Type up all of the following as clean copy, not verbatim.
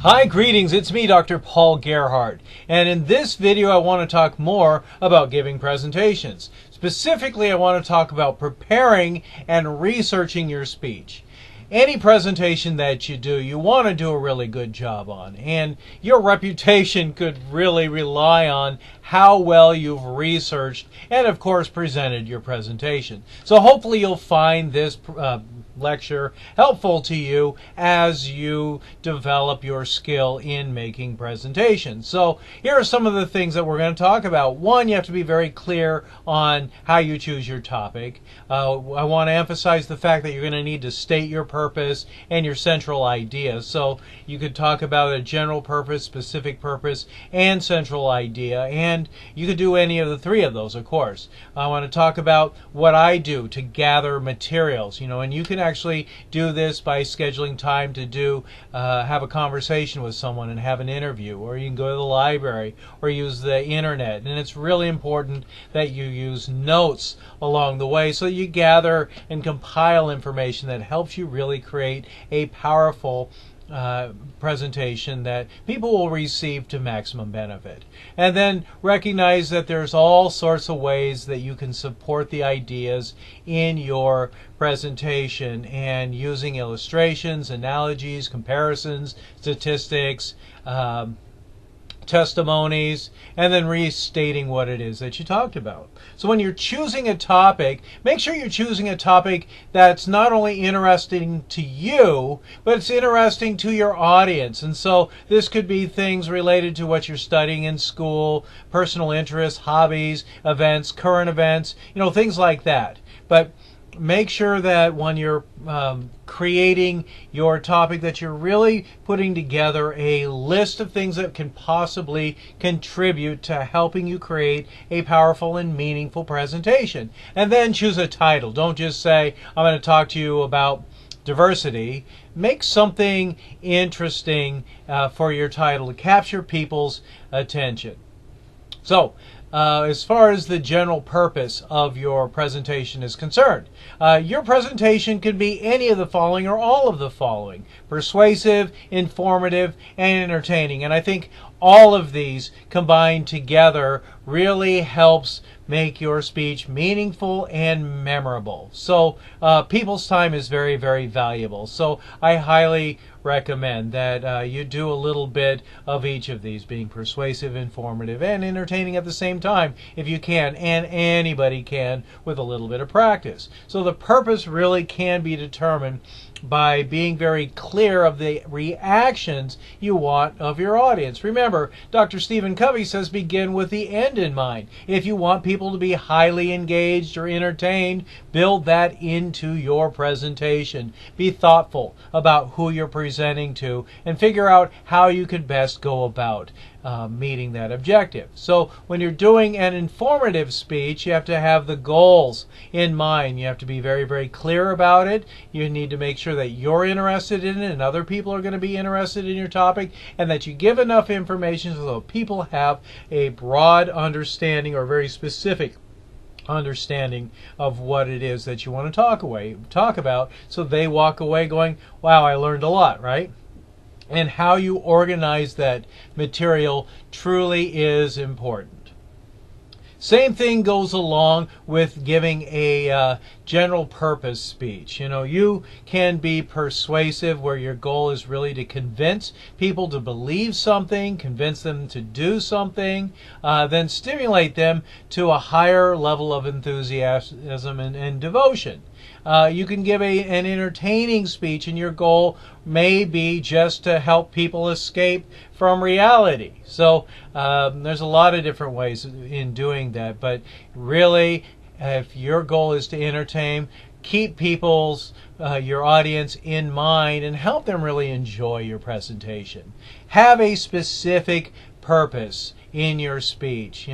Hi, greetings. It's me, Dr. Paul Gerhardt. And in this video, I want to talk more about giving presentations. Specifically, I want to talk about preparing and researching your speech. Any presentation that you do, you want to do a really good job on. And your reputation could really rely on how well you've researched and, of course, presented your presentation. So hopefully you'll find this lecture helpful to you as you develop your skill in making presentations. So here are some of the things that we're going to talk about. One, you have to be very clear on how you choose your topic. I want to emphasize the fact that you're going to need to state your purpose and your central idea. So you could talk about a general purpose, specific purpose, and central idea, and you could do any of the three of those, of course. I want to talk about what I do to gather materials, and you can actually do this by scheduling time to have a conversation with someone and have an interview, or you can go to the library or use the internet. And it's really important that you use notes along the way so that you gather and compile information that helps you really create a powerful presentation that people will receive to maximum benefit. And then recognize that there's all sorts of ways that you can support the ideas in your presentation, and using illustrations, analogies, comparisons, statistics, testimonies, and then restating what it is that you talked about. So when you're choosing a topic, make sure you're choosing a topic that's not only interesting to you, but it's interesting to your audience. And so this could be things related to what you're studying in school, personal interests, hobbies, events, current events, things like that. But make sure that when you're creating your topic that you're really putting together a list of things that can possibly contribute to helping you create a powerful and meaningful presentation. And then choose a title. Don't just say, I'm going to talk to you about diversity. Make something interesting for your title to capture people's attention. So, as far as the general purpose of your presentation is concerned, your presentation could be any of the following or all of the following: persuasive, informative, and entertaining. And I think all of these combined together really helps make your speech meaningful and memorable. So people's time is very, very valuable. So I highly recommend that you do a little bit of each of these, being persuasive, informative, and entertaining at the same time if you can, and anybody can with a little bit of practice. So the purpose really can be determined by being very clear of the reactions you want of your audience. Remember, Dr. Stephen Covey says begin with the end in mind. If you want people to be highly engaged or entertained, build that into your presentation. Be thoughtful about who you're presenting to and figure out how you could best go about meeting that objective. So when you're doing an informative speech, you have to have the goals in mind. You have to be very, very clear about it. You need to make sure that you're interested in it and other people are going to be interested in your topic, and that you give enough information so that people have a broad understanding or very specific understanding of what it is that you want to talk about, so they walk away going, wow, I learned a lot, right? And how you organize that material truly is important. Same thing goes along with giving a general purpose speech. You can be persuasive where your goal is really to convince people to believe something, convince them to do something, then stimulate them to a higher level of enthusiasm and devotion. You can give an entertaining speech, and your goal may be just to help people escape from reality. So there's a lot of different ways in doing that, but really, if your goal is to entertain, keep your audience in mind and help them really enjoy your presentation. Have a specific purpose in your speech.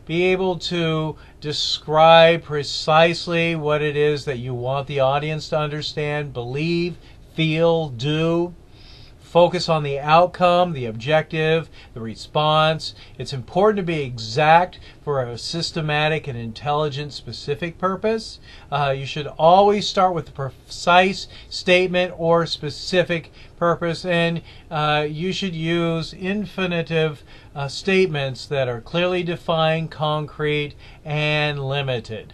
Be able to describe precisely what it is that you want the audience to understand, believe, feel, do. focus on the outcome, the objective, the response. It's important to be exact for a systematic and intelligent specific purpose. You should always start with a precise statement or specific purpose, and you should use infinitive statements that are clearly defined, concrete, and limited.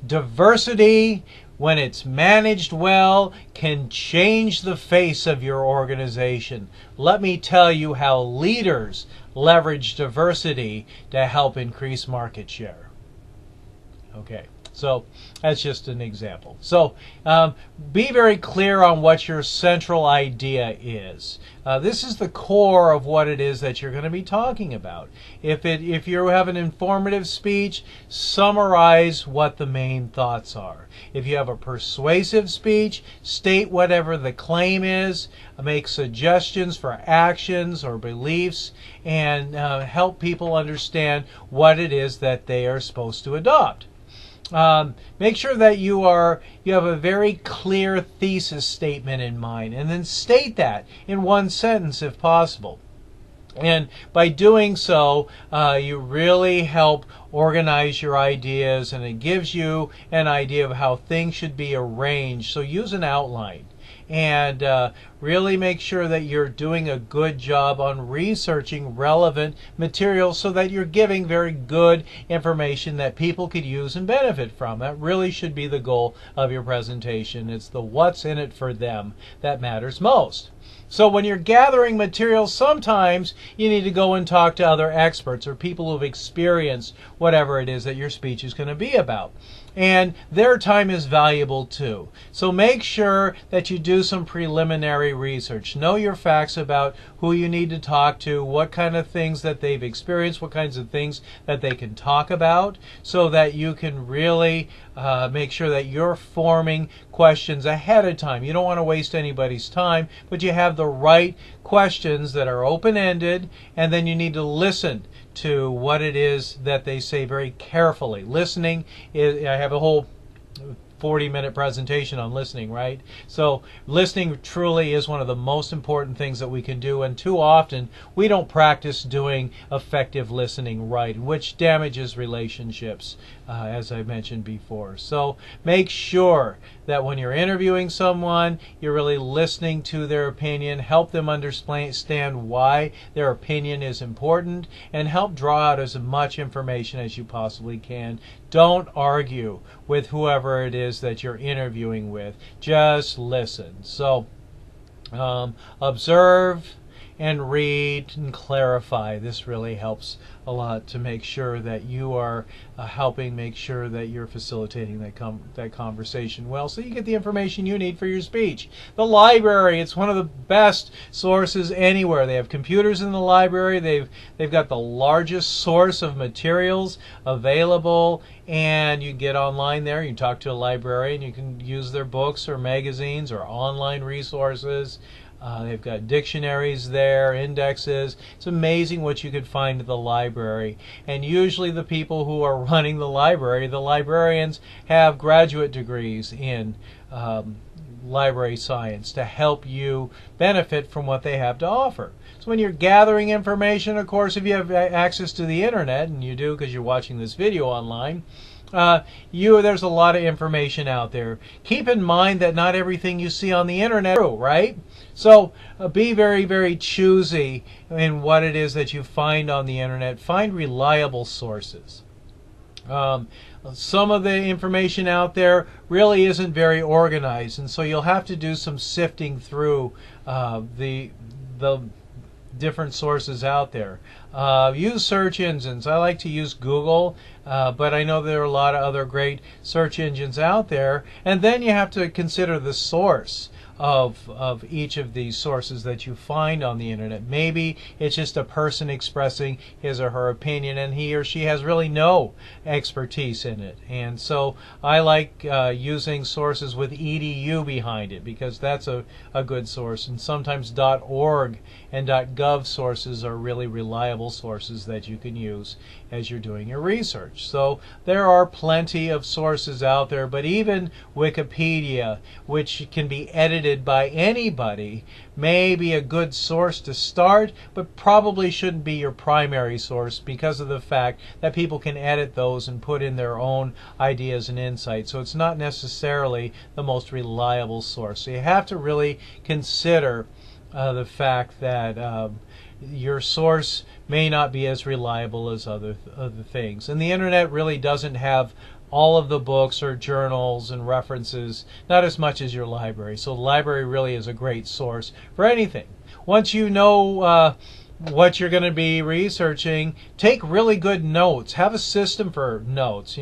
Diversity, when it's managed well, can change the face of your organization. Let me tell you how leaders leverage diversity to help increase market share. Okay, so that's just an example. So be very clear on what your central idea is. This is the core of what it is that you're going to be talking about. If you have an informative speech, summarize what the main thoughts are. If you have a persuasive speech, state whatever the claim is, make suggestions for actions or beliefs, and help people understand what it is that they are supposed to adopt. Make sure that you have a very clear thesis statement in mind, and then state that in one sentence if possible. And by doing so, you really help organize your ideas, and it gives you an idea of how things should be arranged. So use an outline. And really make sure that you're doing a good job on researching relevant materials so that you're giving very good information that people could use and benefit from. That really should be the goal of your presentation. It's the what's in it for them that matters most. So when you're gathering materials, sometimes you need to go and talk to other experts or people who've experienced whatever it is that your speech is going to be about. And their time is valuable too. So make sure that you do some preliminary research. Know your facts about who you need to talk to, what kind of things that they've experienced, what kinds of things that they can talk about, so that you can really make sure that you're forming questions ahead of time. You don't want to waste anybody's time, but you have the right questions that are open-ended, and then you need to listen to what it is that they say very carefully. Listening is, I have a whole 40-minute presentation on listening, right? So listening truly is one of the most important things that we can do, and too often we don't practice doing effective listening right, which damages relationships, as I mentioned before. So make sure that when you're interviewing someone, you're really listening to their opinion, help them understand why their opinion is important, and help draw out as much information as you possibly can. Don't argue with whoever it is that you're interviewing with. Just listen. So observe and read and clarify. This really helps a lot to make sure that you are helping make sure that you're facilitating that conversation well, so you get the information you need for your speech. The library, it's one of the best sources anywhere. They have computers in the library. They've got the largest source of materials available, and you get online there. You talk to a librarian. You can use their books or magazines or online resources. They've got dictionaries there, indexes. It's amazing what you could find at the library. And usually the people who are running the library, the librarians, have graduate degrees in library science to help you benefit from what they have to offer. So when you're gathering information, of course, if you have access to the internet, and you do because you're watching this video online, there's a lot of information out there. Keep in mind that not everything you see on the internet is true, right? So be very, very choosy in what it is that you find on the internet. Find reliable sources. Some of the information out there really isn't very organized, and so you'll have to do some sifting through the different sources out there. Use search engines. I like to use Google, but I know there are a lot of other great search engines out there. And then you have to consider the source of each of these sources that you find on the internet. Maybe it's just a person expressing his or her opinion, and he or she has really no expertise in it. And so I like using sources with edu behind it, because that's a good source. And sometimes .org and .gov sources are really reliable sources that you can use as you're doing your research. So there are plenty of sources out there, but even Wikipedia, which can be edited edited by anybody may be a good source to start, but probably shouldn't be your primary source because of the fact that people can edit those and put in their own ideas and insights. So it's not necessarily the most reliable source. So you have to really consider the fact that your source may not be as reliable as other things. And the internet really doesn't have all of the books or journals and references, not as much as your library. So the library really is a great source for anything. Once you know what you're going to be researching, take really good notes. Have a system for notes,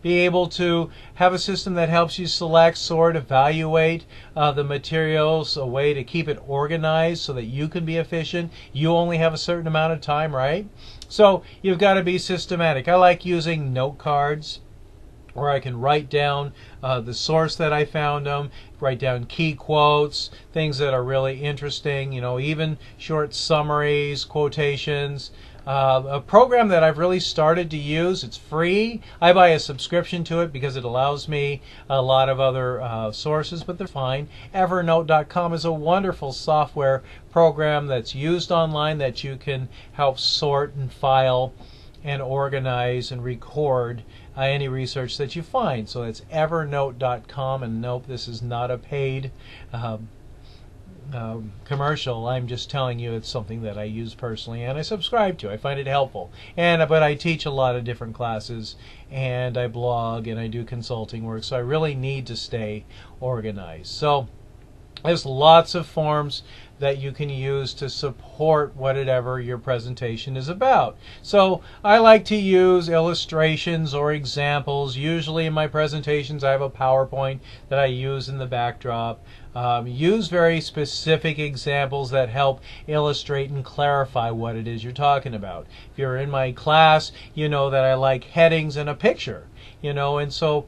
be able to have a system that helps you select, sort, evaluate the materials, a way to keep it organized so that you can be efficient. You only have a certain amount of time, right? So you've got to be systematic. I like using note cards, where I can write down the source that I found them, write down key quotes, things that are really interesting, even short summaries, quotations. A program that I've really started to use, it's free. I buy a subscription to it because it allows me a lot of other sources, but they're fine. Evernote.com is a wonderful software program that's used online that you can help sort and file and organize and record any research that you find. So that's evernote.com, and nope, this is not a paid commercial. I'm just telling you it's something that I use personally and I subscribe to. I find it helpful. But I teach a lot of different classes, and I blog, and I do consulting work, so I really need to stay organized. So there's lots of forms that you can use to support whatever your presentation is about. So I like to use illustrations or examples. Usually in my presentations I have a PowerPoint that I use in the backdrop. Use very specific examples that help illustrate and clarify what it is you're talking about. If you're in my class, you know that I like headings and a picture. And so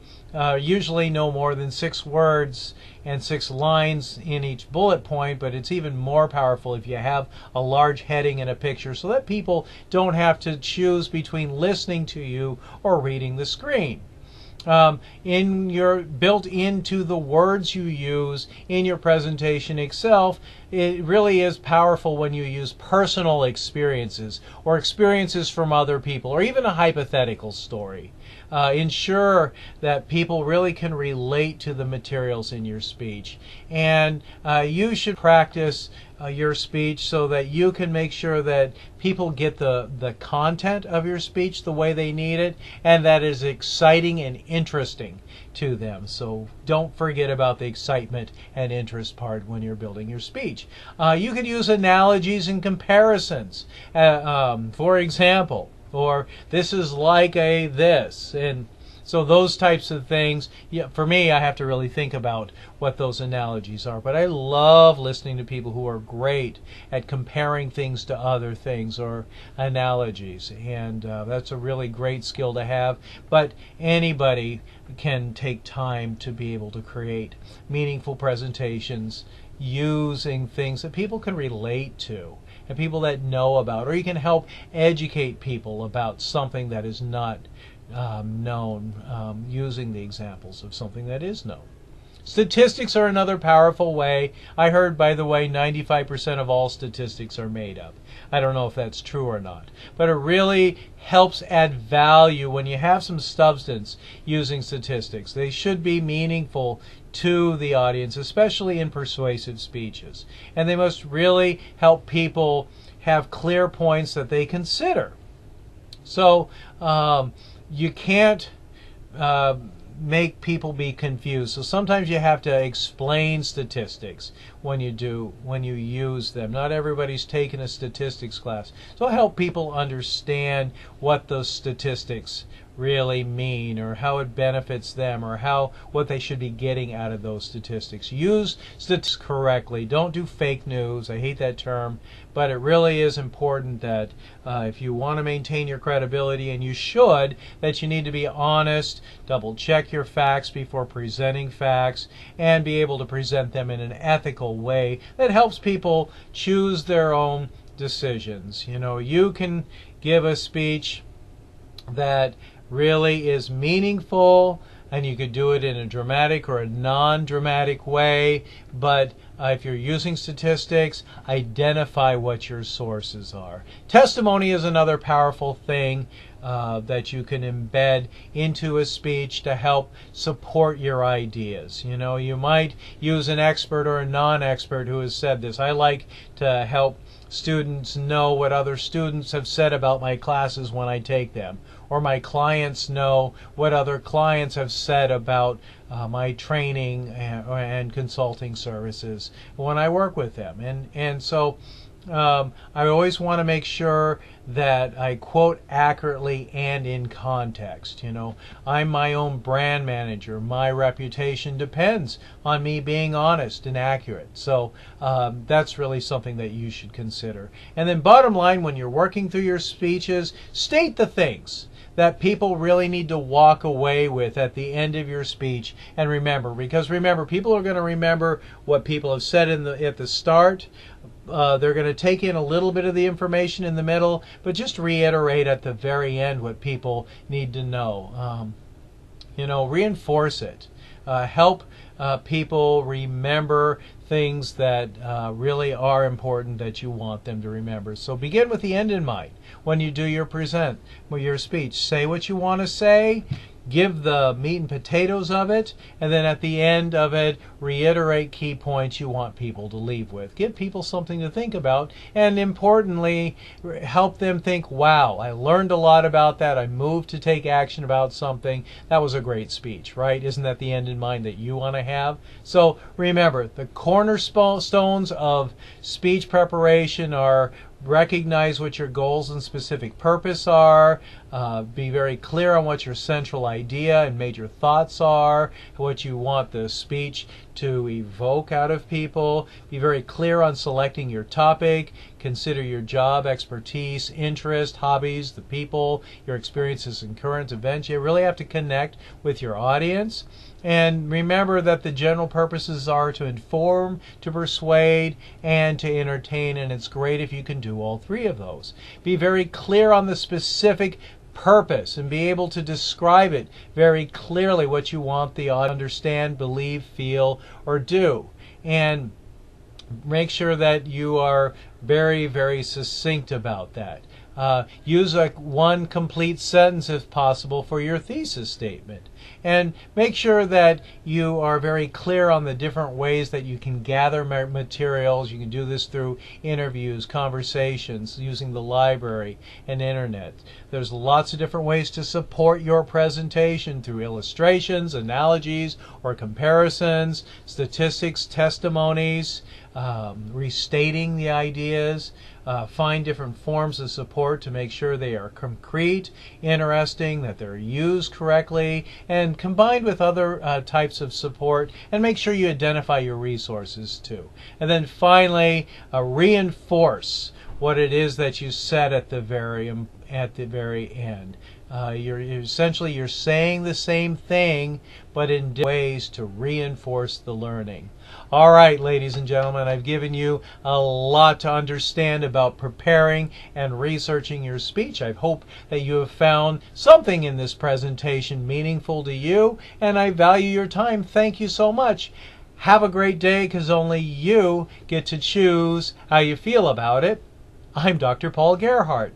usually no more than 6 words and 6 lines in each bullet point, but it's even more powerful if you have a large heading and a picture so that people don't have to choose between listening to you or reading the screen. Built into the words you use in your presentation itself, it really is powerful when you use personal experiences or experiences from other people or even a hypothetical story. Ensure that people really can relate to the materials in your speech. And you should practice your speech so that you can make sure that people get the content of your speech the way they need it, and that is exciting and interesting to them. So don't forget about the excitement and interest part when you're building your speech. You could use analogies and comparisons. For example, or this is like a this, and so those types of things. For me, I have to really think about what those analogies are, but I love listening to people who are great at comparing things to other things or analogies, and that's a really great skill to have. But anybody can take time to be able to create meaningful presentations using things that people can relate to and people that know about, or you can help educate people about something that is not known, using the examples of something that is known. Statistics are another powerful way. I heard, by the way, 95% of all statistics are made up. I don't know if that's true or not, but it really helps add value when you have some substance using statistics. They should be meaningful to the audience, especially in persuasive speeches. And they must really help people have clear points that they consider. So you can't make people be confused. So sometimes you have to explain statistics when you use them. Not everybody's taken a statistics class. So help people understand what those statistics really mean, or how it benefits them, or what they should be getting out of those statistics. Use statistics correctly. Don't do fake news. I hate that term, but it really is important that if you want to maintain your credibility, and you should, that you need to be honest, double check your facts before presenting facts, and be able to present them in an ethical way that helps people choose their own decisions. You can give a speech that really is meaningful, and you could do it in a dramatic or a non-dramatic way, but if you're using statistics, identify what your sources are. Testimony is another powerful thing that you can embed into a speech to help support your ideas. You know, you might use an expert or a non-expert who has said this. I like to help students know what other students have said about my classes when I take them, or my clients know what other clients have said about my training and consulting services when I work with them. And so I always want to make sure that I quote accurately and in context. You know, I'm my own brand manager. My reputation depends on me being honest and accurate. So that's really something that you should consider. And then bottom line, when you're working through your speeches, state the things that people really need to walk away with at the end of your speech and remember. Because remember, people are going to remember what people have said at the start. They're going to take in a little bit of the information in the middle, but just reiterate at the very end what people need to know. You know, reinforce it. Help people remember things that really are important that you want them to remember. So begin with the end in mind when you do your speech. Say what you want to say. Give the meat and potatoes of it, and then at the end of it, reiterate key points you want people to leave with. Give people something to think about, and importantly, help them think, wow, I learned a lot about that. I moved to take action about something. That was a great speech, right? Isn't that the end in mind that you want to have? So remember, the cornerstones of speech preparation are: recognize what your goals and specific purpose are. Be very clear on what your central idea and major thoughts are, what you want the speech to evoke out of people. Be very clear on selecting your topic. Consider your job, expertise, interest, hobbies, the people, your experiences and current events. You really have to connect with your audience. And remember that the general purposes are to inform, to persuade, and to entertain, and it's great if you can do all three of those. Be very clear on the specific purpose and be able to describe it very clearly, what you want the audience to understand, believe, feel, or do. And make sure that you are very, very succinct about that. Use one complete sentence if possible for your thesis statement. And make sure that you are very clear on the different ways that you can gather materials. You can do this through interviews, conversations, using the library and internet. There's lots of different ways to support your presentation through illustrations, analogies, or comparisons, statistics, testimonies, restating the ideas. Find different forms of support to make sure they are concrete, interesting, that they're used correctly, and combined with other types of support, and make sure you identify your resources too. And then finally, reinforce what it is that you said at the very end. You're saying the same thing, but in different ways to reinforce the learning. All right, ladies and gentlemen, I've given you a lot to understand about preparing and researching your speech. I hope that you have found something in this presentation meaningful to you, and I value your time. Thank you so much. Have a great day, because only you get to choose how you feel about it. I'm Dr. Paul Gerhardt.